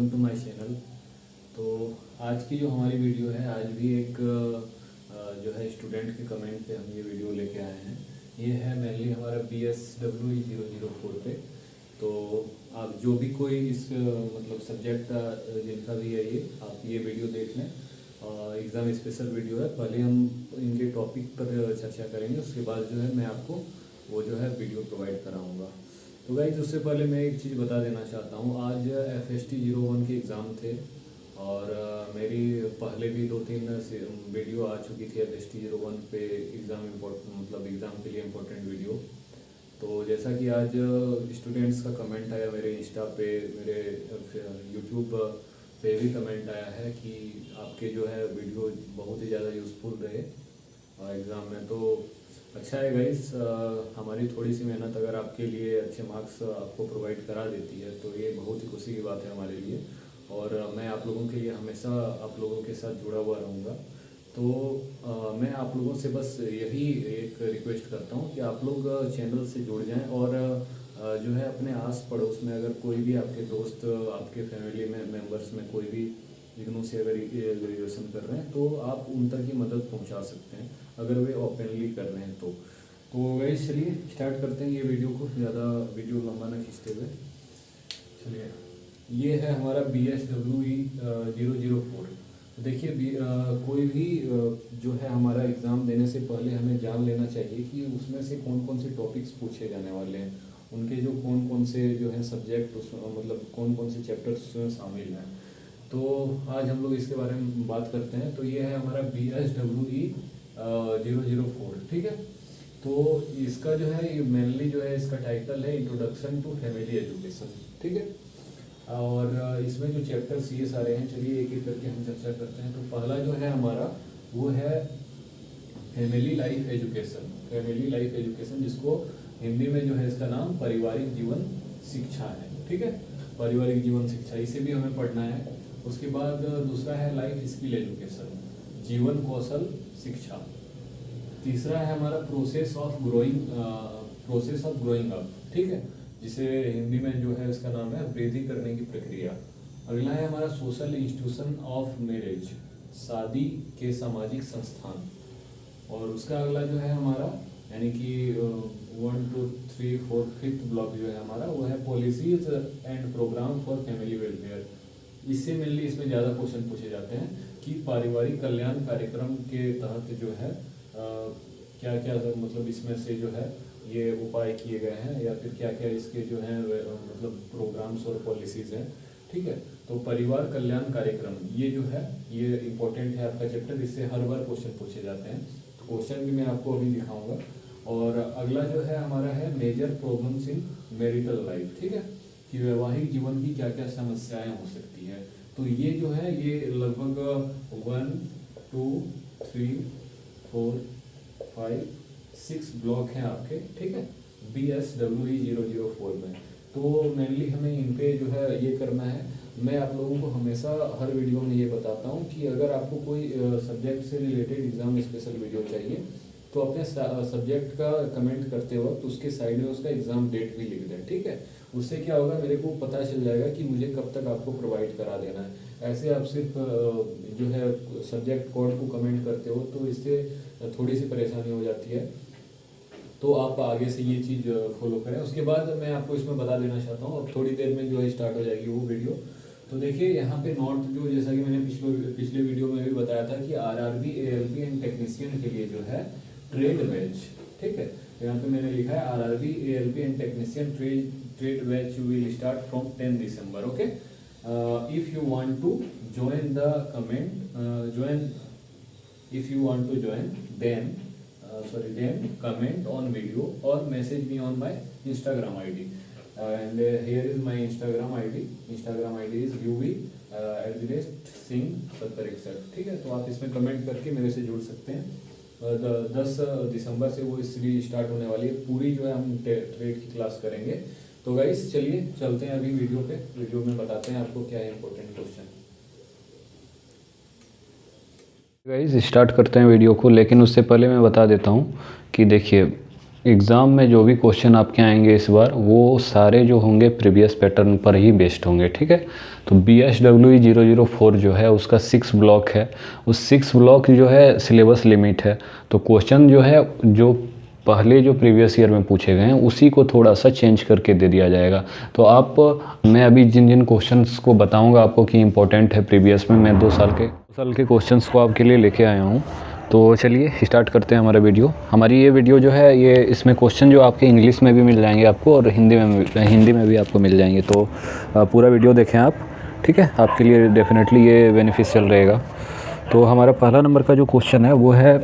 Welcome to my channel. तो आज की जो हमारी वीडियो है, आज भी एक जो है स्टूडेंट के कमेंट पे हम ये वीडियो लेके आए हैं। ये है मेनली हमारा BSWE004 पे। तो आप जो भी कोई इस मतलब सब्जेक्ट का जिनका भी है ये, आप ये वीडियो देख लें। एग्ज़ाम स्पेशल वीडियो है। पहले हम इनके टॉपिक पर चर्चा करेंगे, उसके बाद जो है मैं आपको वो जो है वीडियो प्रोवाइड कराऊँगा। तो गाइस, उससे पहले मैं एक चीज़ बता देना चाहता हूँ। आज FST-01 के एग्ज़ाम थे और मेरी पहले भी 2-3 वीडियो आ चुकी थी FST-01 पे एग्ज़ाम मतलब एग्ज़ाम के लिए इम्पोर्टेंट वीडियो। तो जैसा कि आज स्टूडेंट्स का कमेंट आया मेरे इंस्टा पे, मेरे यूट्यूब पे भी कमेंट आया है कि आपके जो है वीडियो बहुत ही ज़्यादा यूज़फुल रहे एग्ज़ाम में। तो अच्छा है गाइस, हमारी थोड़ी सी मेहनत अगर आपके लिए अच्छे मार्क्स आपको प्रोवाइड करा देती है तो ये बहुत ही खुशी की बात है हमारे लिए। और मैं आप लोगों के लिए हमेशा आप लोगों के साथ जुड़ा हुआ रहूँगा। तो मैं आप लोगों से बस यही एक रिक्वेस्ट करता हूँ कि आप लोग चैनल से जुड़ जाएं और जो है अपने आस पड़ोस में अगर कोई भी आपके दोस्त, आपके फैमिली में मेम्बर्स में कोई भी इग्नू से अगर ग्रेजुएशन कर रहे हैं तो आप उन तक की मदद पहुंचा सकते हैं अगर वे ओपनली कर रहे हैं तो वैसे चलिए स्टार्ट करते हैं ये वीडियो को, ज़्यादा वीडियो लंबा ना खींचते हुए। चलिए, ये है हमारा BSWE004। तो देखिए कोई भी जो है हमारा एग्ज़ाम देने से पहले हमें जान लेना चाहिए कि उसमें से कौन कौन से टॉपिक्स पूछे जाने वाले हैं, उनके जो कौन कौन से जो है सब्जेक्ट मतलब कौन कौन से चैप्टर्स उसमें शामिल हैं। तो आज हम लोग इसके बारे में बात करते हैं। तो ये है हमारा BSWE004, ठीक है। तो इसका जो है ये मेनली जो है इसका टाइटल है इंट्रोडक्शन टू फैमिली एजुकेशन, ठीक है। और इसमें जो चैप्टर्स ये सारे हैं, चलिए एक एक करके हम चर्चा करते हैं। तो पहला जो है हमारा वो है family life education. Family life education, जिसको हिंदी में जो है इसका नाम पारिवारिक जीवन शिक्षा है, ठीक है। पारिवारिक जीवन शिक्षा, इसे भी हमें पढ़ना है। उसके बाद दूसरा है लाइफ स्किल एजुकेशन, जीवन कौशल शिक्षा। तीसरा है हमारा प्रोसेस ऑफ ग्रोइंग अप, ठीक है, जिसे हिंदी में जो है इसका नाम है वृद्धि करने की प्रक्रिया। अगला है हमारा सोशल इंस्टीट्यूशन ऑफ मैरिज, शादी के सामाजिक संस्थान। और उसका अगला जो है हमारा यानी कि 1 2 3 4 5th ब्लॉक जो है हमारा वो है policies and program for family welfare. इससे मेनली इसमें ज़्यादा क्वेश्चन पूछे जाते हैं कि पारिवारिक कल्याण कार्यक्रम के तहत जो है क्या क्या मतलब इसमें से जो है ये उपाय किए गए हैं या फिर क्या क्या इसके जो है मतलब प्रोग्राम्स और पॉलिसीज़ हैं, ठीक है। तो परिवार कल्याण कार्यक्रम ये जो है ये इम्पोर्टेंट है आपका चैप्टर, इससे हर बार क्वेश्चन पूछे जाते हैं। तो क्वेश्चन भी मैं आपको अभी दिखाऊंगा। और अगला जो है हमारा है major problems in marital life, ठीक है, कि वैवाहिक जीवन की क्या क्या समस्याएं हो सकती है। तो ये जो है ये लगभग 1 2 3 4 5 6 ब्लॉक हैं आपके, ठीक है, BSWE004 में। तो मेनली हमें इन पे जो है ये करना है। मैं आप लोगों को हमेशा हर वीडियो में ये बताता हूँ कि अगर आपको कोई सब्जेक्ट से रिलेटेड एग्ज़ाम स्पेशल वीडियो चाहिए तो अपने सब्जेक्ट का कमेंट करते वक्त उसके साइड में उसका एग्ज़ाम डेट भी लिख दें, ठीक है। उससे क्या होगा, मेरे को पता चल जाएगा कि मुझे कब तक आपको प्रोवाइड करा देना है। ऐसे आप सिर्फ जो है सब्जेक्ट कोड को कमेंट करते हो तो इससे थोड़ी सी परेशानी हो जाती है। तो आप आगे से ये चीज़ फॉलो करें। उसके बाद मैं आपको इसमें बता देना चाहता हूँ, अब थोड़ी देर में जो है स्टार्ट हो जाएगी वो वीडियो। तो देखिए यहाँ पे नोट जो, जैसा कि मैंने पिछले वीडियो में भी बताया था कि RRB ALP एंड टेक्नीशियन के लिए जो है ट्रेड बैच, ठीक है। तो यहाँ पे मैंने लिखा है RRB ALP and technician trade batch will start from 10 December, okay. If you want to join the if you want to join then comment on video or message me on my Instagram ID, and here is my Instagram ID is uv@singh7061, ठीक है। तो आप इसमें comment करके मेरे से जुड़ सकते हैं। 10 दिसंबर से वो सीरीज स्टार्ट होने वाली है, पूरी जो है हम ट्रेड की क्लास करेंगे। तो गाइस चलिए चलते हैं अभी वीडियो पे, वीडियो में बताते हैं आपको क्या है इंपॉर्टेंट क्वेश्चन। गाइस स्टार्ट करते हैं वीडियो को, लेकिन उससे पहले मैं बता देता हूँ कि देखिए एग्ज़ाम में जो भी क्वेश्चन आपके आएंगे इस बार वो सारे जो होंगे प्रीवियस पैटर्न पर ही बेस्ड होंगे, ठीक है। तो BSWE 004 जो है उसका 6 ब्लॉक है, उस 6 ब्लॉक जो है सिलेबस लिमिट है। तो क्वेश्चन जो है जो पहले जो प्रीवियस ईयर में पूछे गए हैं उसी को थोड़ा सा चेंज करके दे दिया जाएगा। तो मैं अभी जिन जिन क्वेश्चंस को बताऊंगा आपको कि इंपॉर्टेंट है प्रीवियस में, मैं 2 साल के क्वेश्चन्स को आपके लिए लेके आया हूँ। तो चलिए स्टार्ट करते हैं हमारा वीडियो। हमारी ये वीडियो जो है ये इसमें क्वेश्चन जो आपके इंग्लिश में भी मिल जाएंगे आपको और हिंदी में भी आपको मिल जाएंगे। तो पूरा वीडियो देखें आप, ठीक है, आपके लिए डेफिनेटली ये बेनिफिशियल रहेगा। तो हमारा पहला नंबर का जो क्वेश्चन है वो है,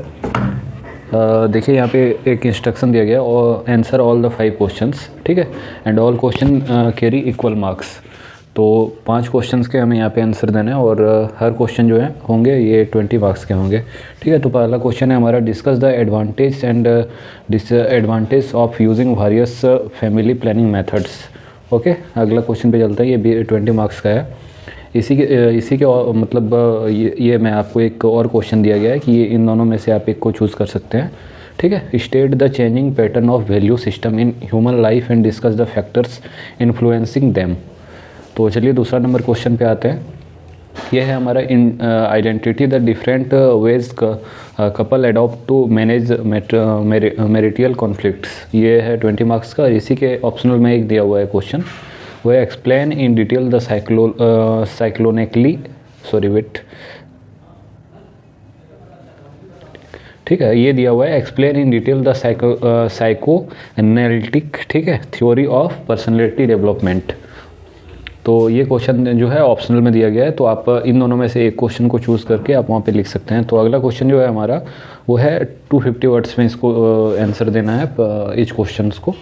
देखिए यहाँ पे एक इंस्ट्रक्शन दिया गया और आंसर ऑल द 5 क्वेश्चंस, ठीक है, and all question carry equal marks. तो 5 क्वेश्चंस के हमें यहाँ पे आंसर देने हैं और हर क्वेश्चन जो है होंगे ये 20 मार्क्स के होंगे, ठीक है। तो पहला क्वेश्चन है हमारा, discuss the advantage and disadvantage of using various family planning methods. Okay, अगला क्वेश्चन पे चलता है, ये भी 20 मार्क्स का है। इसी के मतलब ये मैं आपको एक और क्वेश्चन दिया गया है कि ये इन दोनों में से आप एक को चूज़ कर सकते हैं, ठीक है। State the changing pattern of value system in human life and discuss the factors influencing them. तो चलिए दूसरा नंबर क्वेश्चन पे आते हैं। यह है हमारा identity the different ways couple adopt to manage marital conflicts. ये है 20 मार्क्स का। इसी के ऑप्शनल में एक दिया हुआ है क्वेश्चन, वो है एक्सप्लेन इन डिटेल द साइक्लोनिकली ठीक है, ये दिया हुआ है explain in detail the psycho analytic, ठीक है, थ्योरी ऑफ पर्सनैलिटी डेवलपमेंट। तो ये क्वेश्चन जो है ऑप्शनल में दिया गया है, तो आप इन दोनों में से एक क्वेश्चन को चूज़ करके आप वहाँ पे लिख सकते हैं। तो अगला क्वेश्चन जो है हमारा वो है 250 वर्ड्स में इसको आंसर देना है इच क्वेश्चंस को,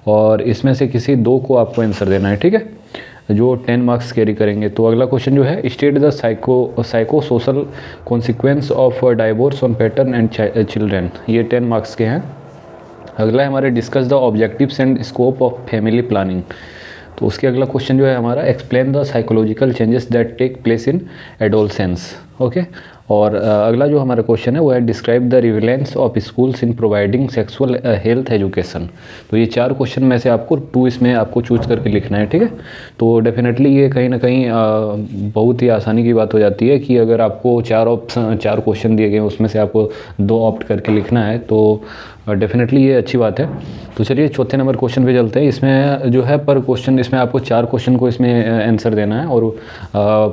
और इसमें से किसी 2 को आपको आंसर देना है, ठीक है, जो 10 मार्क्स कैरी करेंगे। तो अगला क्वेश्चन जो है, state the psycho social consequence of divorce on pattern and children. ये 10 मार्क्स के हैं। अगला है हमारे, discuss the objectives and scope of family planning. तो उसके अगला क्वेश्चन जो है हमारा, explain the psychological changes that take place in adolescence. Okay, और अगला जो हमारा क्वेश्चन है वो है, describe the relevance of schools in providing sexual health education. तो ये 4 क्वेश्चन में से आपको 2 इसमें आपको चूज करके लिखना है, ठीक है। तो डेफिनेटली ये कहीं ना कहीं बहुत ही आसानी की बात हो जाती है कि अगर आपको 4 क्वेश्चन दिए गए उसमें से आपको 2 ऑप्ट करके लिखना है, तो डेफिनेटली ये अच्छी बात है। तो चलिए चौथे नंबर क्वेश्चन पे चलते हैं। इसमें जो है पर क्वेश्चन, इसमें आपको 4 क्वेश्चन को इसमें आंसर देना है और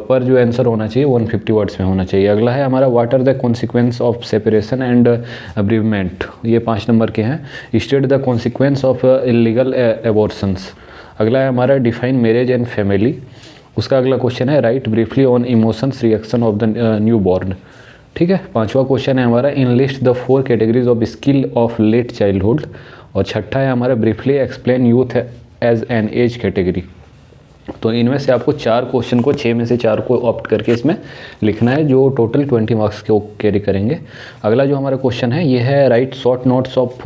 पर जो आंसर होना चाहिए 150 वर्ड्स में होना चाहिए। अगला है हमारा, what are the consequence of separation and bereavement. ये 5 नंबर के हैं। State the consequence of illegal abortions. अगला है हमारा, डिफाइन मैरिज एंड फैमिली। उसका अगला क्वेश्चन है, write briefly on emotions reaction of the new born, ठीक है। 5वां क्वेश्चन है हमारा, enlist the 4 categories of skill of late childhood. और 6ठा है हमारा, briefly explain youth as an age category. तो इनमें से आपको 4 क्वेश्चन को 6 में से 4 को ऑप्ट करके इसमें लिखना है, जो टोटल 20 मार्क्स को कैरी करेंगे। अगला जो हमारा क्वेश्चन है ये है, right short notes of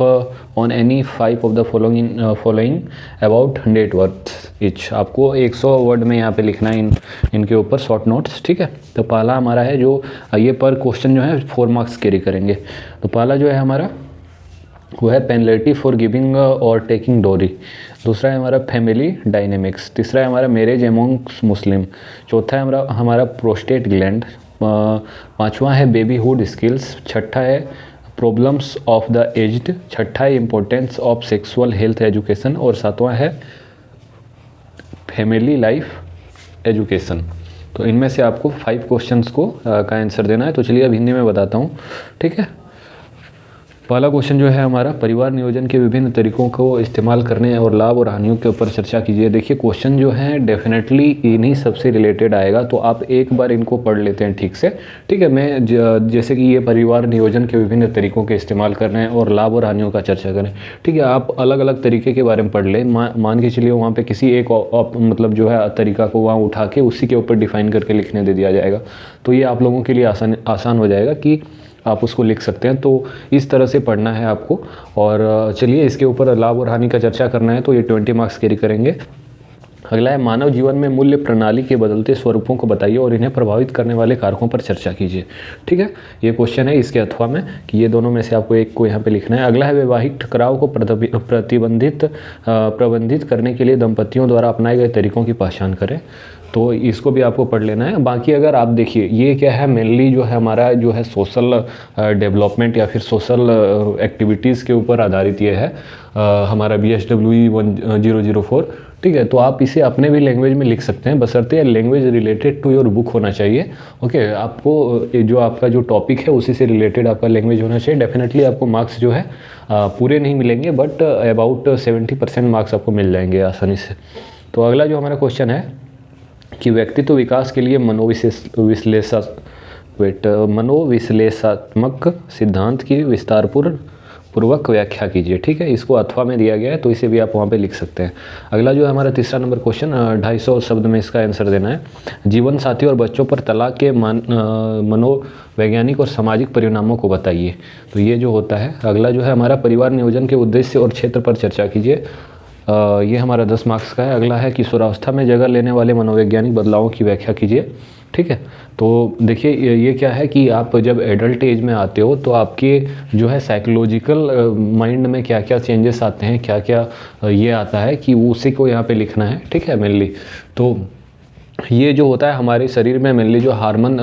on any 5 of the following about 100 words etch. आपको 100 वर्ड में यहाँ पे लिखना है इनके ऊपर शॉर्ट नोट्स, ठीक है। तो पहला हमारा है जो ये पर क्वेश्चन जो है 4 मार्क्स कैरी करेंगे। तो पहला जो है हमारा वो है, पेनल्टी फॉर गिविंग और टेकिंग डोरी। दूसरा है हमारा, फैमिली डायनेमिक्स। तीसरा है हमारा, मैरिज एमोंग्स मुस्लिम। चौथा है हमारा प्रोस्टेट ग्लैंड। 5वां है, बेबीहुड स्किल्स। 6ठा है, प्रॉब्लम्स ऑफ द एज्ड। 6ठा है, importance of sexual health education. और 7वां है, फैमिली लाइफ एजुकेशन। तो इनमें से आपको 5 क्वेश्चंस को का आंसर देना है। तो चलिए अब हिंदी में बताता हूँ, ठीक है। पहला क्वेश्चन जो है हमारा, परिवार नियोजन के विभिन्न तरीकों को इस्तेमाल करने और लाभ और हानियों के ऊपर चर्चा कीजिए। देखिए क्वेश्चन जो है डेफिनेटली इन्हीं सबसे रिलेटेड आएगा, तो आप एक बार इनको पढ़ लेते हैं ठीक से, ठीक है। मैं जैसे कि ये परिवार नियोजन के विभिन्न तरीकों के इस्तेमाल कर रहे हैं और लाभ और हानियों का चर्चा करें, ठीक है। आप अलग अलग तरीके के बारे में पढ़ लें। मान के चलिए वहाँ पर किसी एक मतलब जो है तरीका को वहाँ उठा के उसी के ऊपर डिफाइन करके लिखने दे दिया जाएगा, तो ये आप लोगों के लिए आसान हो जाएगा कि आप उसको लिख सकते हैं। तो इस तरह से पढ़ना है आपको। और चलिए इसके ऊपर लाभ और हानि का चर्चा करना है, तो ये 20 मार्क्स कैरी करेंगे। अगला है मानव जीवन में मूल्य प्रणाली के बदलते स्वरूपों को बताइए और इन्हें प्रभावित करने वाले कारकों पर चर्चा कीजिए। ठीक है, ये क्वेश्चन है इसके अथवा में कि ये दोनों में से आपको एक को यहाँ पे लिखना है। अगला है वैवाहिक टकराव को प्रबंधित करने के लिए दंपतियों द्वारा अपनाए गए तरीकों की पहचान करें। तो इसको भी आपको पढ़ लेना है। बाकी अगर आप देखिए ये क्या है, मेनली जो है हमारा जो है सोशल डेवलपमेंट या फिर सोशल एक्टिविटीज़ के ऊपर आधारित ये है हमारा BSWE 1004। ठीक है, तो आप इसे अपने भी लैंग्वेज में लिख सकते हैं, बशर्ते language related to your book होना चाहिए। ओके, आपको जो आपका जो टॉपिक है उसी से रिलेटेड आपका लैंग्वेज होना चाहिए। डेफिनेटली आपको मार्क्स जो है पूरे नहीं मिलेंगे, बट अबाउट 70% मार्क्स आपको मिल जाएंगे आसानी से। तो अगला जो हमारा क्वेश्चन है कि व्यक्तित्व विकास के लिए मनोविश्लेषात्मक सिद्धांत की विस्तारपूर्वक व्याख्या कीजिए। ठीक है, इसको अथवा में दिया गया है, तो इसे भी आप वहाँ पे लिख सकते हैं। अगला जो है हमारा तीसरा नंबर क्वेश्चन, 250 शब्द में इसका आंसर देना है। जीवन साथी और बच्चों पर तलाक के मनोवैज्ञानिक और सामाजिक परिणामों को बताइए। तो ये जो होता है। अगला जो है हमारा परिवार नियोजन के उद्देश्य और क्षेत्र पर चर्चा कीजिए। ये हमारा 10 मार्क्स का है। अगला है किशोरावस्था में जगह लेने वाले मनोवैज्ञानिक बदलावों की व्याख्या कीजिए। ठीक है, तो देखिए ये क्या है कि आप जब एडल्ट एज में आते हो तो आपके जो है साइकोलॉजिकल माइंड में क्या क्या चेंजेस आते हैं, क्या क्या ये आता है कि उसी को यहाँ पे लिखना है। ठीक है, मेनली तो ये जो होता है हमारे शरीर में मेनली जो हार्मोन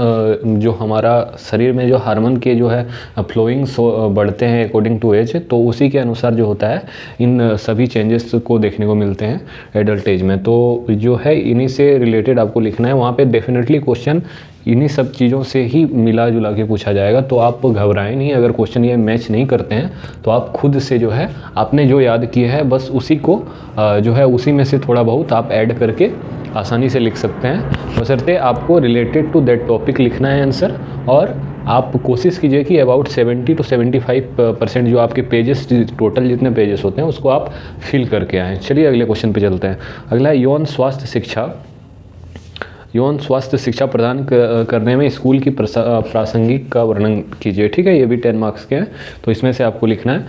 जो हमारा शरीर में जो हार्मोन के जो है फ्लोइंग्स बढ़ते हैं अकॉर्डिंग टू एज, तो उसी के अनुसार जो होता है इन सभी चेंजेस को देखने को मिलते हैं एडल्ट एज में। तो जो है इन्हीं से रिलेटेड आपको लिखना है। वहाँ पे डेफिनेटली क्वेश्चन इन्हीं सब चीज़ों से ही मिला जुला के पूछा जाएगा, तो आप घबराएं नहीं। अगर क्वेश्चन ये मैच नहीं करते हैं तो आप खुद से जो है आपने जो याद किया है बस उसी को जो है उसी में से थोड़ा बहुत आप ऐड करके आसानी से लिख सकते हैं। बशर्ते आपको रिलेटेड टू दैट टॉपिक लिखना है आंसर, और आप कोशिश कीजिए कि अबाउट 70 to 75% जो आपके पेजेस, टोटल जितने पेजेस होते हैं उसको आप फिल करके आएँ। चलिए अगले क्वेश्चन पे चलते हैं। अगला है यौन स्वास्थ्य शिक्षा प्रदान करने में स्कूल की प्रासंगिक का वर्णन कीजिए। ठीक है, ये भी 10 मार्क्स के हैं, तो इसमें से आपको लिखना है।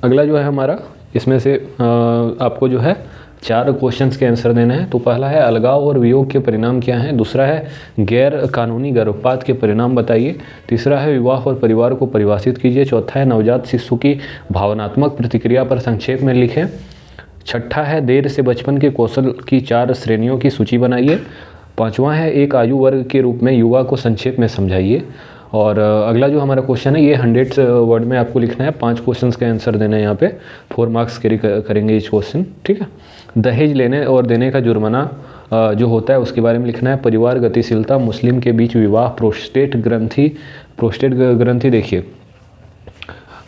अगला जो है हमारा इसमें से आपको जो है 4 क्वेश्चंस के आंसर देने हैं। तो पहला है अलगाव और वियोग के परिणाम क्या हैं। दूसरा है गैर कानूनी गर्भपात के परिणाम बताइए। तीसरा है विवाह और परिवार को परिभाषित कीजिए। चौथा है नवजात शिशु की भावनात्मक प्रतिक्रिया पर संक्षेप में लिखें। छठा है देर से बचपन के कौशल की 4 श्रेणियों की सूची बनाइए। पांचवा है एक आयु वर्ग के रूप में युवा को संक्षेप में समझाइए। और अगला जो हमारा क्वेश्चन है ये 100 वर्ड में आपको लिखना है। 5 क्वेश्चंस के आंसर देने हैं यहाँ पे। 4 मार्क्स कैरी करेंगे इस क्वेश्चन। ठीक है, दहेज लेने और देने का जुर्माना जो होता है उसके बारे में लिखना है। परिवार गतिशीलता, मुस्लिम के बीच विवाह, प्रोस्टेट ग्रंथि देखिए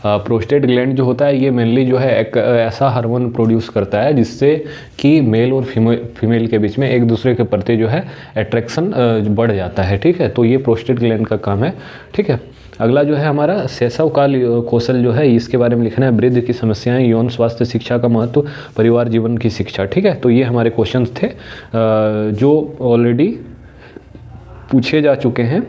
प्रोस्टेट ग्लैंड जो होता है ये मेनली जो है एक ऐसा हार्मोन प्रोड्यूस करता है जिससे कि मेल और फीमेल के बीच में एक दूसरे के प्रति जो है अट्रैक्शन बढ़ जाता है। ठीक है, तो ये प्रोस्टेट ग्लैंड का काम है। ठीक है, अगला जो है हमारा शैशव काल कौशल जो है इसके बारे में लिखना है। वृद्ध की समस्याएं, यौन स्वास्थ्य शिक्षा का महत्व, परिवार जीवन की शिक्षा। ठीक है, तो ये हमारे क्वेश्चंस थे जो ऑलरेडी पूछे जा चुके हैं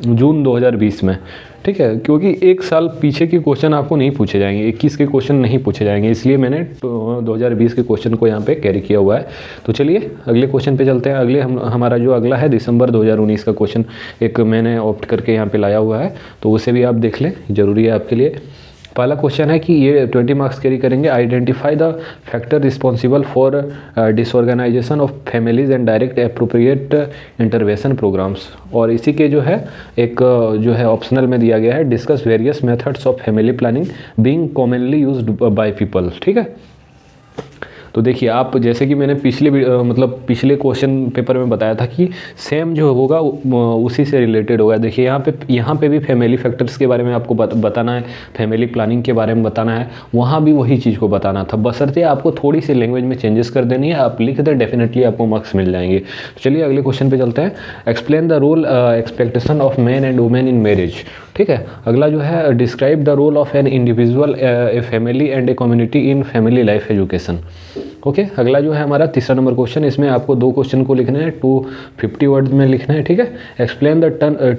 जून 2020 में। ठीक है, क्योंकि एक साल पीछे के क्वेश्चन आपको नहीं पूछे जाएंगे, 21 के क्वेश्चन नहीं पूछे जाएंगे, इसलिए मैंने 2020 के क्वेश्चन को यहाँ पे कैरी किया हुआ है। तो चलिए अगले क्वेश्चन पे चलते हैं। हमारा जो अगला है दिसंबर 2019 का क्वेश्चन एक मैंने ऑप्ट करके यहाँ पे लाया हुआ है, तो उसे भी आप देख लें, ज़रूरी है आपके लिए। पहला क्वेश्चन है कि ये 20 मार्क्स कैरी करेंगे। Identify the factor responsible for disorganisation of families and direct appropriate intervention programs. और इसी के जो है एक जो है ऑप्शनल में दिया गया है discuss various methods of family planning being commonly used by people. ठीक है, तो देखिए आप जैसे कि मैंने पिछले क्वेश्चन पेपर में बताया था कि सेम जो होगा उसी से रिलेटेड होगा। देखिए यहाँ पे भी फैमिली फैक्टर्स के बारे में आपको बताना है, फैमिली प्लानिंग के बारे में बताना है, वहाँ भी वही चीज़ को बताना था। बशर्ते आपको थोड़ी सी लैंग्वेज में चेंजेस कर देनी है, आप लिख दें, डेफिनेटली आपको मार्क्स मिल जाएंगे। तो चलिए अगले क्वेश्चन पे चलते हैं। Explain the role expectation of man and women in marriage. ठीक है, अगला जो है describe the role of an individual, a family and a community in family life education. Okay, अगला जो है हमारा तीसरा नंबर क्वेश्चन, इसमें आपको 2 क्वेश्चन को लिखना है, 250 वर्ड्स में लिखना है, ठीक है। Explain the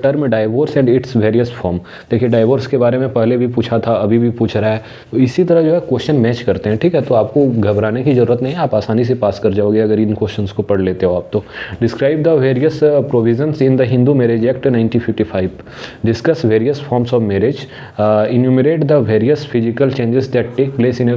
term divorce and its various form. देखिए डाइवोर्स के बारे में पहले भी पूछा था, अभी भी पूछ रहा है, तो इसी तरह जो है क्वेश्चन मैच करते हैं, ठीक है। तो आपको घबराने की जरूरत नहीं है, आप आसानी से पास कर जाओगे अगर इन क्वेश्चन को पढ़ लेते हो आप तो। Describe the various provisions in the Hindu marriage act 1955। Discuss various forms of marriage. Enumerate the various physical changes that take place in a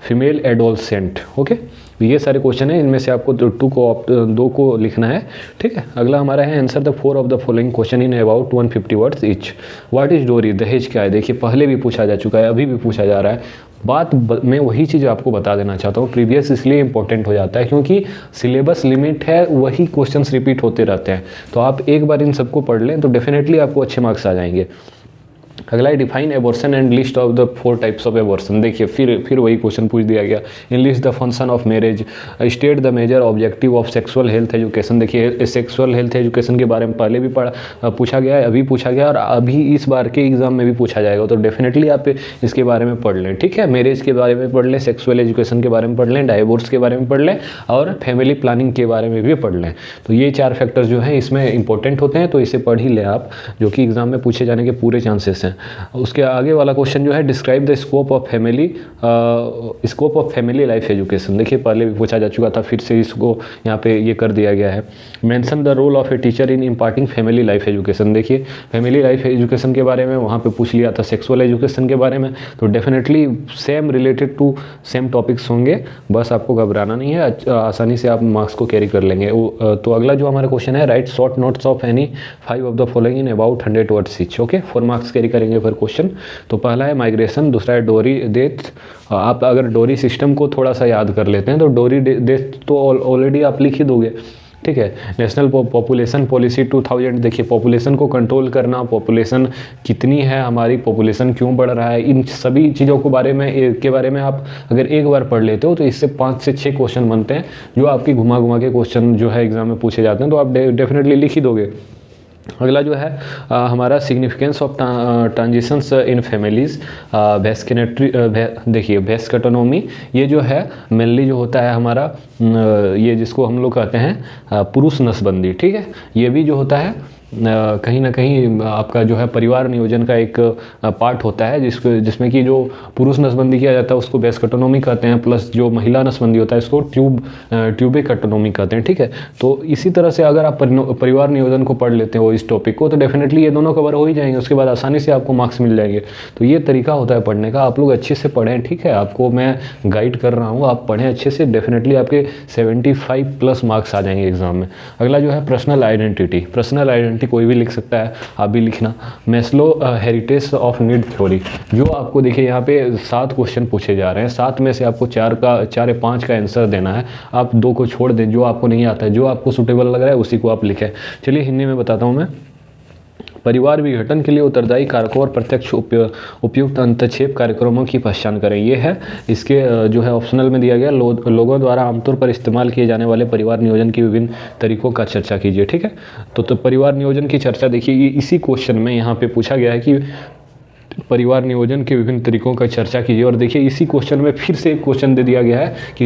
female adolescent. Okay, ये सारे क्वेश्चन है, इनमें से आपको 2 को लिखना है, ठीक है। अगला हमारा है answer the 4 of the following question in about 150 words each. What is डोरी, दहेज क्या है। देखिए पहले भी पूछा जा चुका है, अभी भी पूछा जा रहा है। मैं वही चीज़ आपको बता देना चाहता हूँ, प्रीवियस इसलिए इंपॉर्टेंट हो जाता है क्योंकि सिलेबस लिमिट है, वही क्वेश्चंस रिपीट होते रहते हैं। तो आप एक बार इन सबको पढ़ लें तो डेफिनेटली आपको अच्छे मार्क्स आ जाएंगे। अगला है define abortion and list of the 4 types of abortion. देखिए फिर वही क्वेश्चन पूछ दिया गया। Enlist the function of marriage, state the major objective of sexual health education. देखिए सेक्सुअल हेल्थ एजुकेशन के बारे में पहले भी पूछा गया है, अभी पूछा गया और अभी इस बार के एग्जाम में भी पूछा जाएगा, तो डेफिनेटली आप इसके बारे में पढ़ लें, ठीक है। मैरिज के बारे में पढ़ लें, सेक्सुअल एजुकेशन के बारे में पढ़ लें, डाइवोर्स के बारे में पढ़ लें और फैमिली प्लानिंग के बारे में भी पढ़ लें। तो ये 4 फैक्टर्स जो हैं इसमें इंपॉर्टेंट होते हैं, तो इसे पढ़ ही लें आप, जो कि एग्जाम में पूछे जाने के पूरे चांसेस हैं। उसके आगे वाला क्वेश्चन जो है describe the scope of family life education. देखिए पहले भी पूछा जा चुका था, फिर से इसको यहाँ पे ये कर दिया गया है। Mention the role of a teacher in imparting family life education. देखिए फैमिली लाइफ एजुकेशन के बारे में वहाँ पे पूछ लिया था, सेक्सुअल एजुकेशन के बारे में, तो definitely same related to same topics होंगे, बस आपको घबराना नहीं है, आसानी से आप मार्क्स को कैरी कर लेंगे। तो अगला जो हमारा क्वेश्चन है, right short notes of any 5 of the following in about 100 words each. Okay, 4 marks carry करेंगे पर क्वेश्चन। तो पहला है माइग्रेशन, दूसरा है डोरी डेथ। आप अगर डोरी सिस्टम को थोड़ा सा याद कर लेते हैं तो डोरी डेथ तो ऑलरेडी आप लिख ही दोगे, ठीक है। National population policy 2000। देखिए पॉपुलेशन को कंट्रोल करना, पॉपुलेशन कितनी है हमारी, पॉपुलेशन क्यों बढ़ रहा है, इन सभी चीज़ों के बारे में आप अगर एक बार पढ़ लेते हो तो इससे 5 से 6 क्वेश्चन बनते हैं, जो आपकी घुमा के क्वेश्चन जो है एग्जाम में पूछे जाते हैं, तो आप डेफिनेटली लिख ही दोगे। अगला जो है हमारा significance of transitions in families, वेस्किनेट्री। देखिए वेस्कटोनोमी, ये जो है मेनली जो होता है हमारा ये जिसको हम लोग कहते हैं पुरुष नसबंदी, ठीक है। ये भी जो होता है कहीं ना कहीं आपका जो है परिवार नियोजन का एक पार्ट होता है, जिसमें कि जो पुरुष नसबंदी किया जाता है उसको वेस्कटोनोमी कहते हैं, प्लस जो महिला नसबंदी होता है इसको ट्यूबेकटोनोमी कहते हैं, ठीक है। तो इसी तरह से अगर आप परिवार नियोजन को पढ़ लेते हो इस टॉपिक को, तो डेफिनेटली ये दोनों कवर हो ही जाएंगे, उसके बाद आसानी से आपको मार्क्स मिल जाएंगे। तो ये तरीका होता है पढ़ने का, आप लोग अच्छे से पढ़ें, ठीक है। आपको मैं गाइड कर रहा हूँ, आप पढ़ें अच्छे से, डेफिनेटली आपके 75+ मार्क्स आ जाएंगे एग्जाम में। अगला जो है पर्सनल आइडेंटिटी। पर्सनल आइडेंटिटी कोई भी लिख सकता है, आप भी लिखना। Maslow heritage of need theory, जो आपको देखिए यहाँ पे 7 क्वेश्चन पूछे जा रहे हैं, 7 में से आपको 4 या 5 का आंसर देना है, आप 2 को छोड़ दें, जो आपको नहीं आता है, जो आपको सूटेबल लग रहा है उसी को आप लिखें। चलिए हिंदी में बताता हूँ मैं। परिवार विघटन के लिए उत्तरदायी कारकों और प्रत्यक्ष उपयुक्त अंतक्षेप कार्यक्रमों की पहचान करें। ये है इसके जो है ऑप्शनल में दिया गया, लोगों द्वारा आमतौर पर इस्तेमाल किए जाने वाले परिवार नियोजन की विभिन्न तरीकों का चर्चा कीजिए, ठीक है। तो परिवार नियोजन की चर्चा देखिए इसी क्वेश्चन में यहाँ पे पूछा गया है कि परिवार नियोजन के विभिन्न तरीकों का चर्चा कीजिए, और देखिए इसी क्वेश्चन में फिर से एक क्वेश्चन दे दिया गया है कि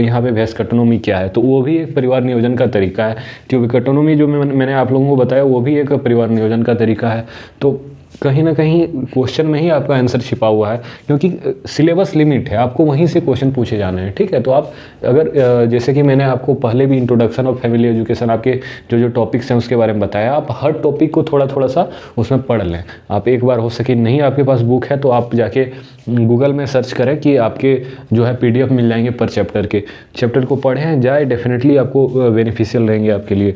यहाँ पे वेस्कटोनोमी क्या है, तो वो भी एक परिवार नियोजन का तरीका है। ट्यूबेकटोनोमी जो मैंने आप लोगों को बताया वो भी एक परिवार नियोजन का तरीका है। तो कहीं ना कहीं क्वेश्चन में ही आपका आंसर छिपा हुआ है, क्योंकि सिलेबस लिमिट है, आपको वहीं से क्वेश्चन पूछे जाने हैं, ठीक है। तो आप अगर जैसे कि मैंने आपको पहले भी इंट्रोडक्शन ऑफ फैमिली एजुकेशन आपके जो टॉपिक्स हैं उसके बारे में बताया, आप हर टॉपिक को थोड़ा सा उसमें पढ़ लें। आप एक बार हो सके, नहीं आपके पास बुक है तो आप जाके गूगल में सर्च करें कि आपके जो है PDF मिल जाएंगे पर चैप्टर के, चैप्टर को पढ़ें जाए, डेफिनेटली आपको बेनिफिशियल रहेंगे आपके लिए।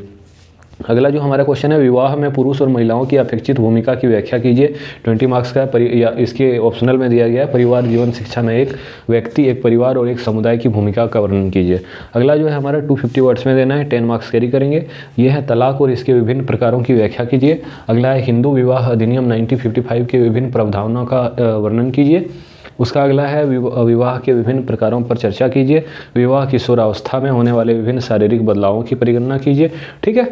अगला जो हमारा क्वेश्चन है, विवाह में पुरुष और महिलाओं की अपेक्षित भूमिका की व्याख्या कीजिए। 20 मार्क्स का या इसके ऑप्शनल में दिया गया है, परिवार जीवन शिक्षा में एक व्यक्ति, एक परिवार और एक समुदाय की भूमिका का वर्णन कीजिए। अगला जो है हमारा 250 वर्ड्स में देना है, 10 मार्क्स कैरी करेंगे। यह है तलाक और इसके विभिन्न प्रकारों की व्याख्या कीजिए। अगला है हिंदू विवाह अधिनियम 1955 के विभिन्न प्रावधानों का वर्णन कीजिए। उसका अगला है विवाह के विभिन्न प्रकारों पर चर्चा कीजिए। विवाह किशोरावस्था में होने वाले विभिन्न शारीरिक बदलावों की परिगणना कीजिए। ठीक है,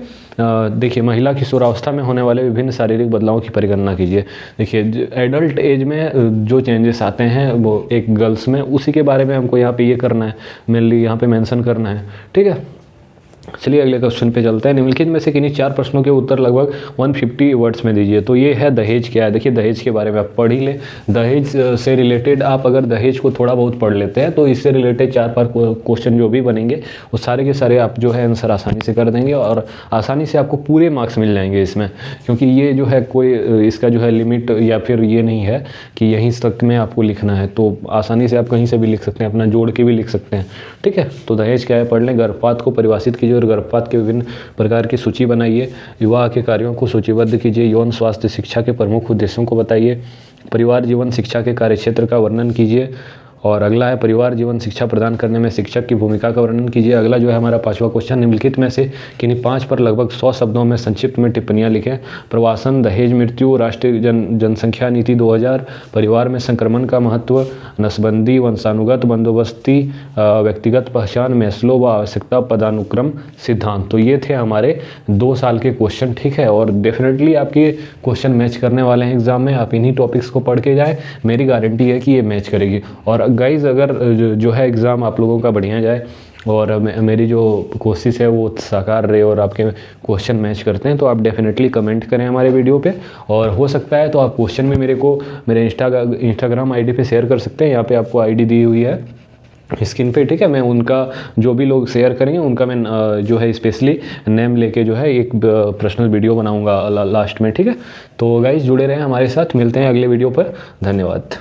देखिए महिला किशोरावस्था में होने वाले विभिन्न शारीरिक बदलावों की परिगणना कीजिए। देखिए एडल्ट एज में जो चेंजेस आते हैं वो एक गर्ल्स में, उसी के बारे में हमको यहाँ पे ये करना है, मेनली यहाँ पे मेंशन करना है। ठीक है, चलिए अगले क्वेश्चन पे चलते हैं। निम्नलिखित में से किन्हीं 4 प्रश्नों के उत्तर लगभग 150 वर्ड्स में दीजिए। तो ये है दहेज क्या है। देखिए दहेज के बारे में आप पढ़ ही लें। दहेज से रिलेटेड आप अगर दहेज को थोड़ा बहुत पढ़ लेते हैं तो इससे रिलेटेड 4-5 क्वेश्चन जो भी बनेंगे वो सारे के सारे आप जो है आंसर आसानी से कर देंगे और आसानी से आपको पूरे मार्क्स मिल जाएंगे इसमें, क्योंकि ये जो है कोई इसका जो है लिमिट या फिर ये नहीं है कि यहीं तक में आपको लिखना है, तो आसानी से आप कहीं से भी लिख सकते हैं, अपना जोड़ के भी लिख सकते हैं। ठीक है, तो दहेज क्या है पढ़ लें। गर्भपात को परिभाषित कीजिए और गर्भपात के विभिन्न प्रकार की सूची बनाइए। विवाह के कार्यों को सूचीबद्ध कीजिए। यौन स्वास्थ्य शिक्षा के प्रमुख उद्देश्यों को बताइए। परिवार जीवन शिक्षा के कार्यक्षेत्र का वर्णन कीजिए। और अगला है परिवार जीवन शिक्षा प्रदान करने में शिक्षक की भूमिका का वर्णन कीजिए। अगला जो है हमारा 5वां क्वेश्चन, निम्नलिखित में से किन्हीं 5 पर लगभग 100 शब्दों में संक्षिप्त में टिप्पणियां लिखें। प्रवासन, दहेज, मृत्यु, राष्ट्रीय जनसंख्या नीति 2000, परिवार में संक्रमण का महत्व, नसबंदी, वंशानुगत बंदोबस्ती, व्यक्तिगत पहचान, मैस्लो व आवश्यकता पदानुक्रम सिद्धांत। तो ये थे हमारे 2 साल के क्वेश्चन। ठीक है, और डेफिनेटली आपके क्वेश्चन मैच करने वाले हैं एग्जाम में। आप इन्हीं टॉपिक्स को पढ़ के जाए, मेरी गारंटी है कि ये मैच करेगी। और गाइज अगर जो है एग्ज़ाम आप लोगों का बढ़िया जाए और मेरी जो कोशिश है वो साकार रहे और आपके क्वेश्चन मैच करते हैं, तो आप डेफिनेटली कमेंट करें हमारे वीडियो पे। और हो सकता है तो आप क्वेश्चन में मेरे इंस्टाग्राम आईडी पे शेयर कर सकते हैं। यहाँ पे आपको आईडी दी हुई है स्क्रीन पे। ठीक है, मैं उनका जो भी लोग शेयर करेंगे उनका मैं जो है स्पेशली नेम लेके जो है एक पर्सनल वीडियो बनाऊंगा लास्ट में। ठीक है, तो गाइज जुड़े रहें हमारे साथ, मिलते हैं अगले वीडियो पर। धन्यवाद।